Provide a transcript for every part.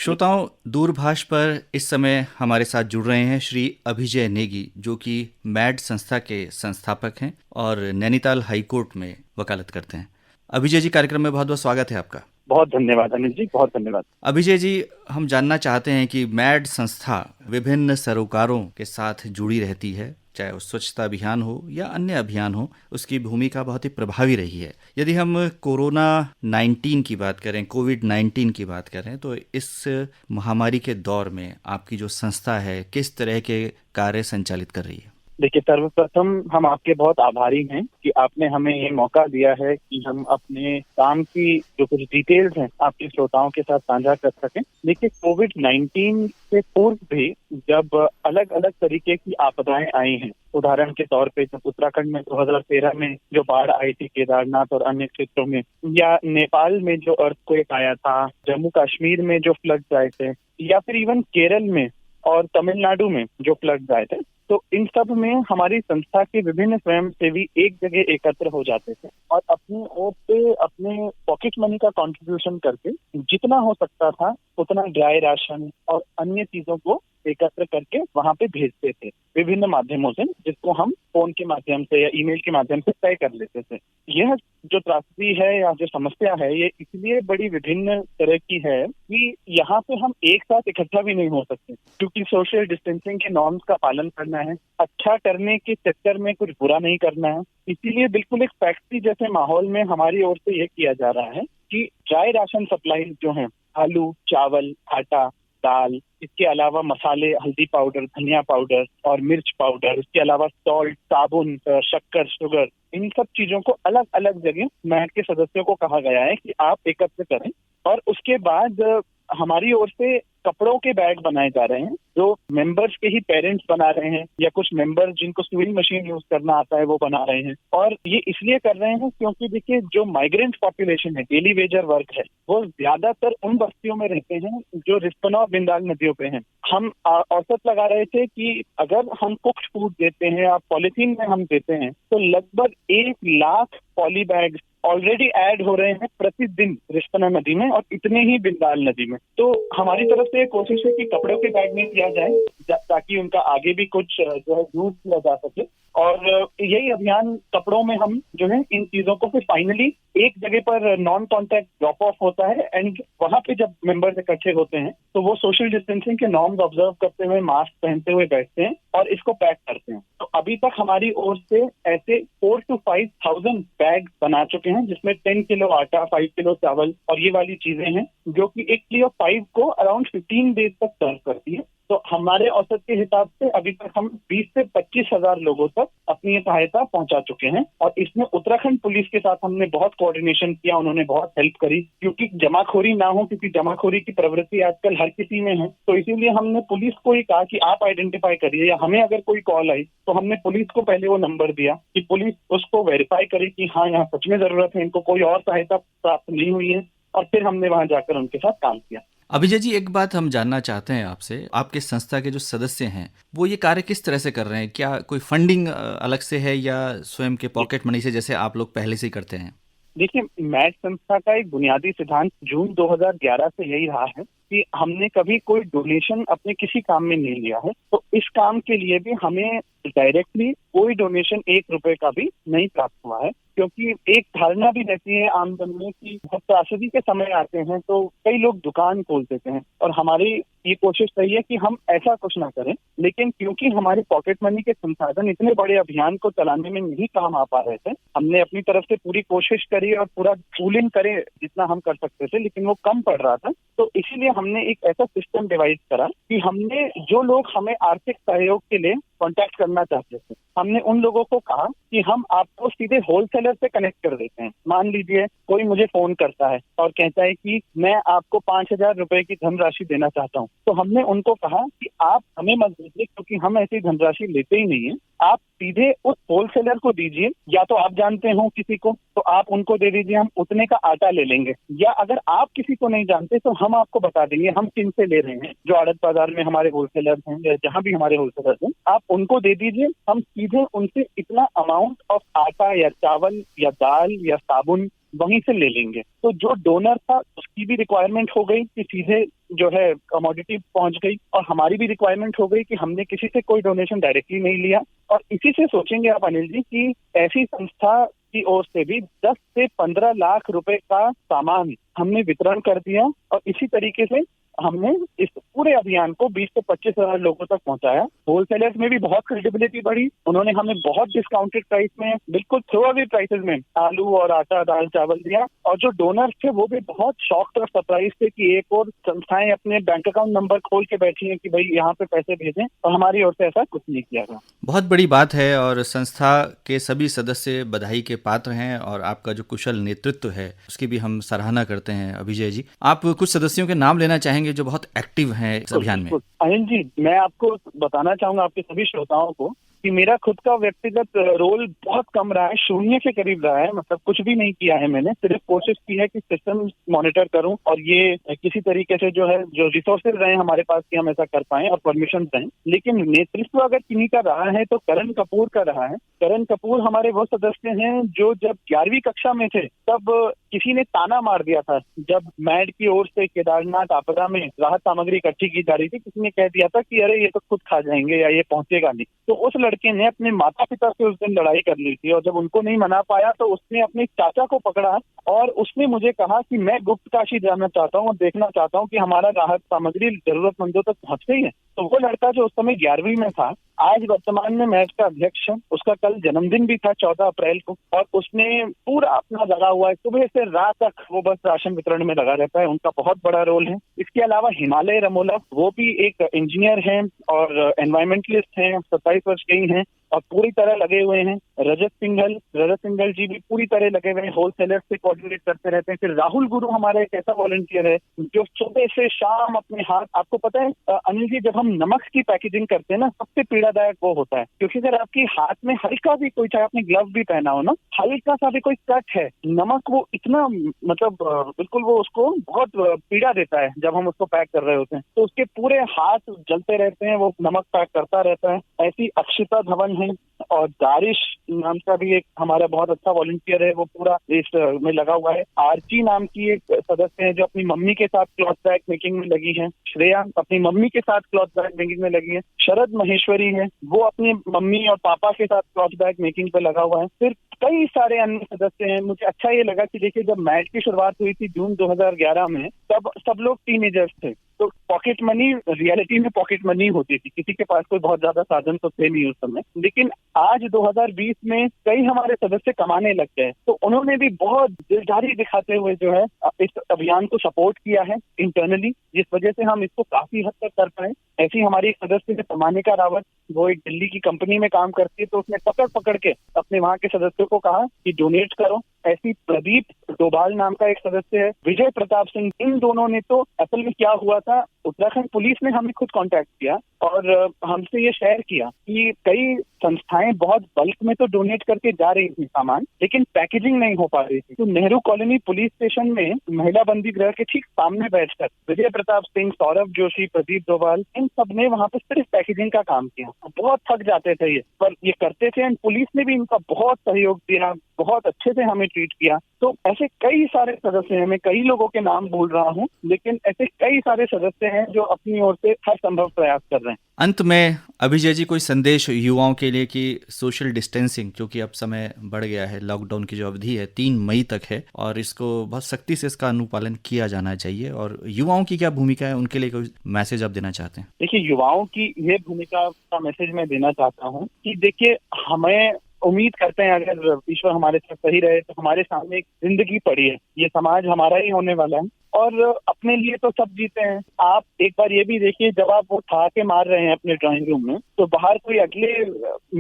श्रोताओं, दूरभाष पर इस समय हमारे साथ जुड़ रहे हैं श्री अभिजय नेगी, जो कि मैड संस्था के संस्थापक हैं और नैनीताल हाई कोर्ट में वकालत करते हैं। अभिजय जी, कार्यक्रम में बहुत बहुत स्वागत है आपका। बहुत धन्यवाद अनिल जी, बहुत धन्यवाद। अभिजय जी, हम जानना चाहते हैं कि मैड संस्था विभिन्न सरोकारों के साथ जुड़ी रहती है, चाहे वो स्वच्छता अभियान हो या अन्य अभियान हो, उसकी भूमिका बहुत ही प्रभावी रही है। यदि हम कोरोना 19 की बात करें, कोविड-19 की बात करें, तो इस महामारी के दौर में आपकी जो संस्था है किस तरह के कार्य संचालित कर रही है? देखिए, सर्वप्रथम हम आपके बहुत आभारी हैं कि आपने हमें ये मौका दिया है कि हम अपने काम की जो कुछ डिटेल्स हैं आपके श्रोताओं के साथ साझा कर सकें। देखिए, कोविड-19 से पूर्व भी जब अलग अलग तरीके की आपदाएं आई हैं, उदाहरण के तौर पे जब उत्तराखंड में 2013 में जो बाढ़ आई थी केदारनाथ और अन्य क्षेत्रों में, या नेपाल में जो अर्थक्वेक आया था, जम्मू कश्मीर में जो फ्लड्स आए थे, या फिर इवन केरल में और तमिलनाडु में जो फ्लड्स आए थे, तो इन सब में हमारी संस्था के विभिन्न स्वयंसेवी एक जगह एकत्र हो जाते थे और अपनी ओर से अपने पॉकेट मनी का कंट्रीब्यूशन करके जितना हो सकता था उतना ड्राई राशन और अन्य चीजों को एकत्र करके वहां पे भेजते थे विभिन्न माध्यमों से, जिसको हम फोन के माध्यम से या ईमेल के माध्यम से तय कर लेते थे। यह जो त्रासदी है या जो समस्या है, ये इसलिए बड़ी विभिन्न तरह की है कि यहाँ पे हम एक साथ इकट्ठा भी नहीं हो सकते, क्योंकि सोशल डिस्टेंसिंग के नॉर्म्स का पालन करना है, अच्छा करने के चक्कर में कुछ बुरा नहीं करना है। इसीलिए बिल्कुल एक फैक्ट्री जैसे माहौल में हमारी ओर से ये किया जा रहा है कि ड्राई राशन सप्लाई जो है, आलू, चावल, आटा, दाल, इसके अलावा मसाले, हल्दी पाउडर, धनिया पाउडर और मिर्च पाउडर, इसके अलावा सॉल्ट, साबुन, शक्कर, शुगर, इन सब चीजों को अलग अलग जगह मैट के सदस्यों को कहा गया है कि आप एकत्र करें। और उसके बाद हमारी ओर से कपड़ों के बैग बनाए जा रहे हैं, जो मेंबर्स के ही पेरेंट्स बना रहे हैं या कुछ मेंबर जिनको स्विंग मशीन यूज करना आता है वो बना रहे हैं। और ये इसलिए कर रहे हैं क्योंकि देखिए, जो माइग्रेंट पॉपुलेशन है, डेली वेजर वर्क है, वो ज्यादातर उन बस्तियों में रहते हैं जो रिस्पना और बिंदाल नदियों पे हैं। हम औसत लगा रहे थे कि अगर हम कुक्ड फूड देते हैं या पॉलिथीन में हम देते हैं, तो लगभग 1 lakh poly bag already add हो रहे हैं प्रतिदिन रिस्पना नदी में और इतने ही बिंदाल नदी में। तो हमारी तरफ से कोशिश है कि कपड़ों के बैग में दिया जाए ताकि उनका आगे भी कुछ जो है यूज किया जा सके। और यही अभियान कपड़ों में हम जो है इन चीजों को फिर फाइनली एक जगह पर नॉन कॉन्टैक्ट ड्रॉप ऑफ होता है एंड वहां पे जब मेंबर्स इकट्ठे होते हैं तो वो सोशल डिस्टेंसिंग के नॉर्म्स ऑब्जर्व करते हुए मास्क पहनते हुए बैठते हैं और इसको पैक करते हैं। तो अभी तक हमारी ओर से ऐसे 4,000 to 5,000 बैग बना चुके हैं, जिसमें 10 किलो आटा, 5 किलो चावल और ये वाली चीजें हैं, जो कि एक ट्री ऑफ 5 को अराउंड 15 डेज तक सर्व करती है। तो हमारे औसत के हिसाब से अभी तक हम 20 से 25 हजार लोगों तक अपनी ये सहायता पहुंचा चुके हैं। और इसमें उत्तराखंड पुलिस के साथ हमने बहुत कोऑर्डिनेशन किया, उन्होंने बहुत हेल्प करी, क्योंकि जमाखोरी ना हो, क्योंकि जमाखोरी की प्रवृत्ति आजकल हर किसी में है। तो इसीलिए हमने पुलिस को ही कहा कि आप आइडेंटिफाई करिए, या हमें अगर कोई कॉल आई तो हमने पुलिस को पहले वो नंबर दिया कि पुलिस उसको वेरीफाई करे कि हाँ, यहाँ सच में जरूरत है, इनको कोई और सहायता प्राप्त नहीं हुई है, और फिर हमने वहां जाकर उनके साथ काम किया। अभिजय जी, एक बात हम जानना चाहते हैं आपसे, आपके संस्था के जो सदस्य हैं वो ये कार्य किस तरह से कर रहे हैं? क्या कोई फंडिंग अलग से है या स्वयं के पॉकेट मनी से, जैसे आप लोग पहले से ही करते हैं? देखिए, मैट संस्था का एक बुनियादी सिद्धांत जून 2011 से यही रहा है कि हमने कभी कोई डोनेशन अपने किसी काम में नहीं लिया है। तो इस काम के लिए भी हमें डायरेक्टली कोई डोनेशन 1 रुपए का भी नहीं प्राप्त हुआ है, क्योंकि एक धारणा भी रहती है आमजन में कि जब त्रासदी के समय आते हैं तो कई लोग दुकान खोल देते हैं, और हमारी ये कोशिश रही है कि हम ऐसा कुछ ना करें। लेकिन क्योंकि हमारे पॉकेट मनी के संसाधन इतने बड़े अभियान को चलाने में नहीं काम आ पा रहे थे, हमने अपनी तरफ से पूरी कोशिश करी और पूरा पूलिंग करे जितना हम कर सकते थे, लेकिन वो कम पड़ रहा था। तो इसीलिए हमने एक ऐसा सिस्टम डिवाइस करा कि हमने जो लोग हमें आर्थिक सहयोग के लिए कांटेक्ट करना चाहते थे, हमने उन लोगों को कहा कि हम आपको सीधे होलसेलर से कनेक्ट कर देते हैं। मान लीजिए कोई मुझे फोन करता है और कहता है कि मैं आपको 5,000 रुपए की धनराशि देना चाहता हूँ, तो हमने उनको कहा कि आप हमें मत दीजिए, क्योंकि हम ऐसी धनराशि लेते ही नहीं है। आप सीधे उस होलसेलर को दीजिए, या तो आप जानते हो किसी को तो आप उनको दे दीजिए, हम उतने का आटा ले लेंगे, या अगर आप किसी को नहीं जानते तो हम आपको बता देंगे हम किन से ले रहे हैं, जो आड़त बाजार में हमारे होलसेलर हैं या जहां भी हमारे होलसेलर हैं, आप उनको दे दीजिए। हम सीधे उनसे इतना अमाउंट ऑफ आटा या चावल या दाल या साबुन वहीं से ले लेंगे। तो जो डोनर था उसकी भी रिक्वायरमेंट हो गई कि सीधे जो है कमोडिटी पहुंच गई, और हमारी भी रिक्वायरमेंट हो गई कि हमने किसी से कोई डोनेशन डायरेक्टली नहीं लिया। और इसी से सोचेंगे आप अनिल जी कि ऐसी संस्था की ओर से भी 10 से 15 लाख रुपए का सामान हमने वितरण कर दिया, और इसी तरीके से हमने इस पूरे अभियान को 20 से 25 हजार लोगों तक पहुंचाया। होलसेलर्स में भी बहुत क्रेडिबिलिटी बढ़ी, उन्होंने हमें बहुत डिस्काउंटेड प्राइस में, बिल्कुल थ्रो अवे प्राइसेस में आलू और आटा दाल चावल दिया। और जो डोनर्स थे वो भी बहुत शॉक्ड और सरप्राइज थे कि एक और संस्थाएं अपने बैंक अकाउंट नंबर खोल के बैठी हैं कि भाई यहाँ पे पैसे भेजें, और हमारी ओर से ऐसा कुछ नहीं किया गया। बहुत बड़ी बात है और संस्था के सभी सदस्य बधाई के पात्र हैं और आपका जो कुशल नेतृत्व है उसकी भी हम सराहना करते हैं। अभिजय जी, आप कुछ सदस्यों के नाम लेना चाहेंगे जो बहुत एक्टिव हैं इस अभियान में? अनिल जी, मैं आपको बताना चाहूंगा आपके सभी श्रोताओं को कि मेरा खुद का व्यक्तिगत रोल बहुत कम रहा है, शून्य के करीब रहा है। मतलब कुछ भी नहीं किया है मैंने, सिर्फ कोशिश की है कि सिस्टम मॉनिटर करूं और ये किसी तरीके से जो है जो रिसोर्सेज रहे हमारे पास कि हम ऐसा कर पाएं और परमिशन दें। लेकिन नेतृत्व अगर किन्हीं का रहा है तो करण कपूर का रहा है। करण कपूर हमारे वो सदस्य हैं जो जब 11वीं कक्षा में थे तब किसी ने ताना मार दिया था, जब मैड की ओर से केदारनाथ आपदा में राहत सामग्री इकट्ठी की जा रही थी, किसी ने कह दिया था कि अरे ये तो खुद खा जाएंगे या ये पहुंचेगा नहीं। तो उस लड़के ने अपने माता पिता से उस दिन लड़ाई कर ली थी, और जब उनको नहीं मना पाया तो उसने अपने चाचा को पकड़ा और उसने मुझे कहा कि मैं गुप्त काशी जाना चाहता हूँ और देखना चाहता हूँ कि हमारा राहत सामग्री जरूरतमंदों तक पहुंच गई है। तो वो लड़का जो उस समय 11वीं में था, आज वर्तमान में मैच का अध्यक्ष है। उसका कल जन्मदिन भी था 14 अप्रैल को, और उसने पूरा अपना लगा हुआ है, सुबह से रात तक वो बस राशन वितरण में लगा रहता है। उनका बहुत बड़ा रोल है। इसके अलावा हिमालय रमोला, वो भी एक इंजीनियर हैं और एनवायरमेंटलिस्ट हैं, 27 वर्ष के ही हैं और पूरी तरह लगे हुए हैं। रजत सिंघल जी भी पूरी तरह लगे हुए हैं, होलसेलर्स से कोऑर्डिनेट करते रहते हैं। फिर राहुल गुरु हमारा एक ऐसा वॉलंटियर है जो सुबह से शाम अपने हाथ, आपको पता है अनिल जी, जब हम नमक की पैकेजिंग करते हैं ना, सबसे पीड़ादायक वो होता है, क्योंकि अगर आपके हाथ में हल्का भी कोई, चाहे आपने ग्लव भी पहना हो ना, हल्का सा भी कोई कट है, नमक वो इतना मतलब बिल्कुल वो उसको बहुत पीड़ा देता है जब हम उसको पैक कर रहे होते हैं। तो उसके पूरे हाथ जलते रहते हैं, वो नमक पैक करता रहता है। ऐसी अक्षिता धवन है, और दारिश नाम का भी एक हमारा बहुत अच्छा वॉलंटियर है, वो पूरा इस में लगा हुआ है। आरची नाम की एक सदस्य है जो अपनी मम्मी के साथ क्लॉथ बैग मेकिंग में लगी है। श्रेया अपनी मम्मी के साथ क्लॉथ बैग मेकिंग में लगी है। शरद महेश्वरी है, वो अपनी मम्मी और पापा के साथ क्लॉथ बैग मेकिंग पे लगा हुआ है। फिर कई सारे अन्य सदस्य हैं। मुझे अच्छा ये लगा कि देखिए, जब मैच की शुरुआत हुई थी जून 2011 में, तब सब लोग टीनेजर्स थे, तो पॉकेट मनी रियलिटी में पॉकेट मनी होती थी, किसी के पास कोई बहुत ज्यादा साधन तो थे नहीं उस समय। लेकिन आज 2020 में कई हमारे सदस्य कमाने लग गए, तो उन्होंने भी बहुत दिलदारी दिखाते हुए जो है इस अभियान को सपोर्ट किया है इंटरनली, जिस वजह से हम इसको काफी हद तक कर पाए। ऐसी हमारी एक सदस्य है तमानिका रावत, वो एक दिल्ली की कंपनी में काम करती है, तो उसने पकड़ के अपने वहाँ के सदस्यों को कहा कि डोनेट करो। ऐसी प्रदीप डोभाल नाम का एक सदस्य है, विजय प्रताप सिंह, इन दोनों ने, तो असल में क्या हुआ था, उत्तराखंड पुलिस ने हमें खुद कांटेक्ट किया और हमसे ये शेयर किया कि कई संस्थाएं बहुत बल्क में तो डोनेट करके जा रही थी सामान, लेकिन पैकेजिंग नहीं हो पा रही थी। तो नेहरू कॉलोनी पुलिस स्टेशन में महिला बंदी गृह के ठीक सामने बैठकर विजय प्रताप सिंह, सौरभ जोशी, प्रदीप डोभाल, इन सब ने वहाँ पे सिर्फ पैकेजिंग का काम किया। बहुत थक जाते थे ये, पर ये करते थे, एंड पुलिस ने भी इनका बहुत सहयोग दिया, बहुत अच्छे से हमें ट्रीट किया। तो ऐसे कई सारे सदस्य हैं, मैं कई लोगों के नाम भूल रहा हूँ, लेकिन ऐसे कई सारे सदस्य हैं जो अपनी ओर से हर संभव प्रयास कर रहे हैं। अंत में अभिजय जी, कोई संदेश युवाओं के लिए कि सोशल डिस्टेंसिंग, क्योंकि अब समय बढ़ गया है, लॉकडाउन की जो अवधि है 3 मई तक है और इसको बहुत सख्ती से इसका अनुपालन किया जाना चाहिए, और युवाओं की क्या भूमिका है, उनके लिए कोई मैसेज आप देना चाहते हैं? देखिए, युवाओं की ये भूमिका का मैसेज मैं देना चाहता हूँ कि देखिए, हमें उम्मीद करते हैं अगर ईश्वर हमारे साथ सही रहे तो हमारे सामने एक जिंदगी पड़ी है, ये समाज हमारा ही होने वाला है और अपने लिए तो सब जीते हैं। आप एक बार ये भी देखिए, जब आप वो ठहाके मार रहे हैं अपने ड्राइंग रूम में, तो बाहर कोई अगले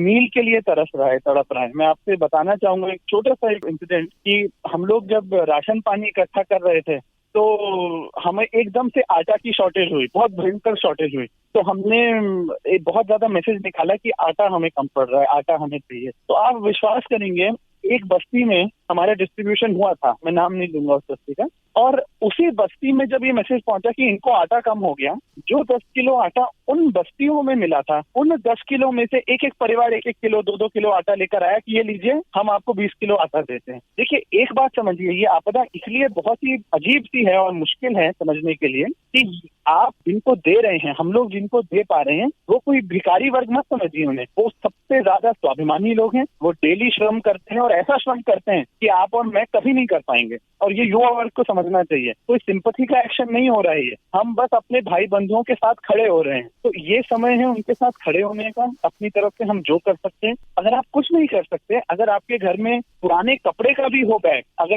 मील के लिए तरस रहा है, तड़प रहा है। मैं आपसे बताना चाहूंगा एक छोटा सा इंसिडेंट कि हम लोग जब राशन पानी इकट्ठा कर रहे थे तो हमें एकदम से आटा की शॉर्टेज हुई, बहुत भयंकर शॉर्टेज हुई। तो हमने एक बहुत ज्यादा मैसेज निकाला कि आटा हमें कम पड़ रहा है, आटा हमें चाहिए। तो आप विश्वास करेंगे, एक बस्ती में हमारा डिस्ट्रीब्यूशन हुआ था, मैं नाम नहीं लूंगा उस बस्ती का, और उसी बस्ती में जब ये मैसेज पहुंचा कि इनको आटा कम हो गया, जो 10 किलो आटा उन बस्तियों में मिला था, उन 10 किलो में से एक एक परिवार 1-1 किलो 2-2 किलो आटा लेकर आया कि ये लीजिए हम आपको 20 किलो आटा देते हैं। देखिए एक बात समझिए, ये आपदा इसलिए बहुत ही अजीब सी है और मुश्किल है समझने के लिए कि आप जिनको दे रहे हैं, हम लोग जिनको दे पा रहे हैं, वो कोई भिखारी वर्ग मत समझिए उन्हें, वो सबसे ज्यादा स्वाभिमानी लोग हैं, वो डेली श्रम करते हैं और ऐसा श्रम करते हैं कि आप और मैं कभी नहीं कर पाएंगे, और ये युवा वर्ग को समझना चाहिए। कोई सिंपैथी का एक्शन नहीं हो रहा है, ये हम बस अपने भाई बंधुओं के साथ खड़े हो रहे हैं। तो ये समय है उनके साथ खड़े होने का, अपनी तरफ से हम जो कर सकते हैं। अगर आप कुछ नहीं कर सकते, अगर आपके घर में पुराने कपड़े का भी हो बैग, अगर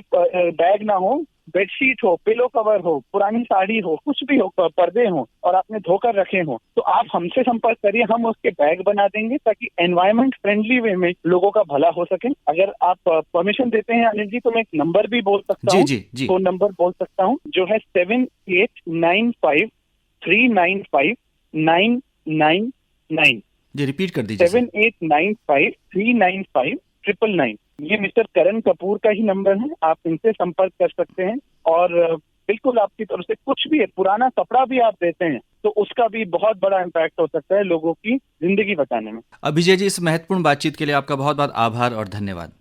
बैग ना हो, बेडशीट हो, पिलो कवर हो, पुरानी साड़ी हो, कुछ भी हो, पर्दे हो और आपने धोकर रखे हो, तो आप हमसे संपर्क करिए, हम उसके बैग बना देंगे ताकि एनवायरमेंट फ्रेंडली वे में लोगों का भला हो सके। अगर आप परमिशन देते हैं अनिल जी, तो मैं एक नंबर भी बोल सकता हूँ, जी। फोन नंबर बोल सकता हूँ, जो है 7895395999। जी, रिपीट कर दीजिए। 7895395999। ये मिस्टर करण कपूर का ही नंबर है, आप इनसे संपर्क कर सकते हैं। और बिल्कुल आपकी तरफ से कुछ भी है, पुराना कपड़ा भी आप देते हैं तो उसका भी बहुत बड़ा इम्पैक्ट हो सकता है लोगों की जिंदगी बचाने में। अभिजय जी, इस महत्वपूर्ण बातचीत के लिए आपका बहुत बहुत आभार और धन्यवाद।